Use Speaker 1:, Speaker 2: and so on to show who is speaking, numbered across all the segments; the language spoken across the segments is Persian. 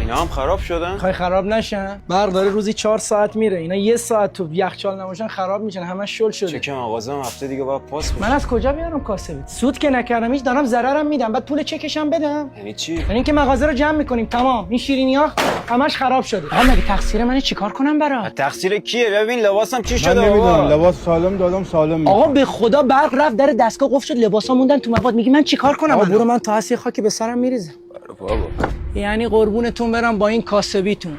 Speaker 1: اینا هم خراب شدن؟
Speaker 2: خواهی خراب نشن؟ برق داره روزی 4 ساعت میره، اینا 1 ساعت تو یخچال نباشن خراب میشن، همش شل شده.
Speaker 1: چک مغازه‌ام هفته دیگه باید پاس بشه.
Speaker 2: من از کجا بیارم کاسبی؟ سود که نکردم، هیچ دارم ضررم میدم، بعد پول چکشم بدم.
Speaker 1: یعنی چی؟
Speaker 2: یعنی اینکه مغازه رو جمع میکنیم تمام، این شیرینی‌ها همش خراب شده. آقا مگه تقصیر منه چیکار کنم برات؟
Speaker 1: تقصیر کیه؟ ببین لباسم چی شده.
Speaker 3: من نمیدونم،
Speaker 1: آقا
Speaker 3: لباس سالم دادم سالم میاد.
Speaker 2: آقا به خدا برق رفت در دستگاه قفل شد، لباسا موندن تو مواد، میگی من چیکار کنم؟ آقا برو، من تا هستی خاکی به سرم میریزم.
Speaker 1: بابا
Speaker 2: یعنی قربونتون برم با این کاسبیتون.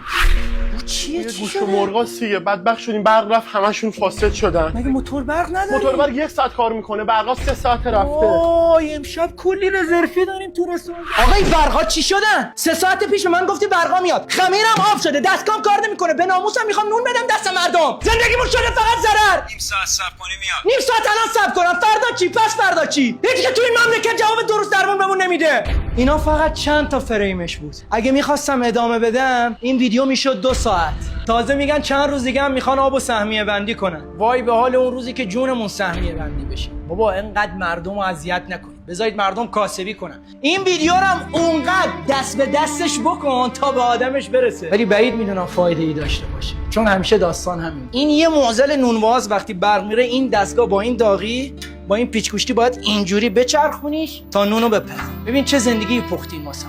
Speaker 2: چیه چی
Speaker 4: گوش
Speaker 2: شده؟
Speaker 4: مرغا سیه بدبخت شدیم، برق رفت همشون فاسد شدن.
Speaker 2: مگه موتور برق نداری؟
Speaker 4: موتور برق 1 ساعت کار میکنه، برقا 3 ساعت رفته.
Speaker 2: وای امشب کلی رزرفی داریم تو رستوران. آقا این برقا چی شدن؟ 3 ساعت پیش به من گفتی برقا میاد، خمیرم آف شده، دستگاهم کار نمیکنه، به ناموسم میخوام نون بدم دست مردم. زندگیمون شده فقط ضرر.
Speaker 1: نیم ساعت صبر کنی میاد.
Speaker 2: نیم ساعت الان صبر کنم، فردا چی؟ پس فردا چی؟ هیچ که تو این مملکت جواب درست درمون بهمون نمیده. اینا فقط چند تا فریمش بود. اگه میخواستم ادامه بدم این ویدیو میشد 2 ساعت. تازه میگن چند روز دیگه هم میخوان آب و سهمیه بندی کنن. وای به حال اون روزی که جونمون سهمیه بندی بشه. بابا انقدر مردم رو اذیت نکنید، بذارید مردم کاسبی کنن. این ویدیو رو هم اونقدر دست به دستش بکن تا به آدمش برسه، ولی بعید میدونم فایده ای داشته باشه، چون همیشه داستان همین. این یه معضل نونواز وقتی برق میره، این دستگاه با این داغی با این پیچ گوشتی باید اینجوری بچرخونیش تا نونو بپره. ببین چه زندگی پختیم واسه.